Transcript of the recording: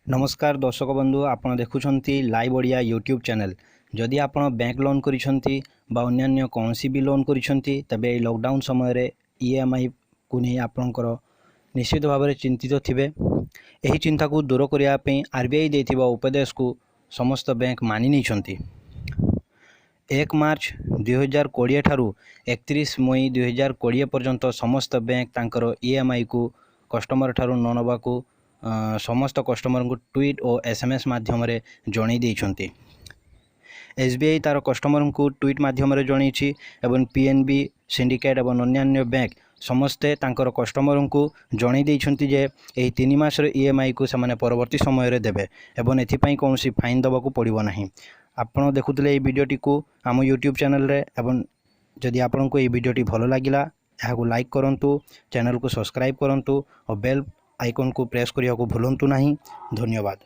नमस्कार दर्शक बंधु आपण देखुछंती लाइव ओडिया यूट्यूब चैनल। जदि आपण बैंक लोन करिसंती बा अन्य कौनसी भी लोन करिसंती तबे लॉकडाउन समय रे ईएमआई को नहीं आपणकर निश्चित भाव में चिंतित थिबे। एही चिंता को दूर करिया पे आरबीआई देथिबा उपदेश को समस्त बैंक मानि नैछंती। 1 मार्च 2020 ठारू 31 मई 2020 पर्यंत समस्त बैंक तांकर ईएमआई को कस्टमर ठारू न नबा को समस्त कस्टमर को ट्वीट और एसएमएस माध्यम जणई देइछंती। एसबीआई तार कस्टमर को ट्वीट माध्यम जणईछि एवं पीएनबी सिंडिकेट और अन्य बैंक समस्ते तांकर कस्टमर को जणई देइछंती जे एही 3 मासर ईएमआई को से परवर्ती समय देबे एवं एथिपाई कौन फाइन दबाकू पड़िबो नाही। आपण देखुतले एही वीडियोटी को आम यूट्यूब चैनल रे एवं जदि आपण को एही वीडियोटी भलो लागिला एहाकू लाइक करंतु, चैनल को सब्सक्राइब करंतु और बेल आइकन को प्रेस करिया को भूलंतु नहीं। धन्यवाद।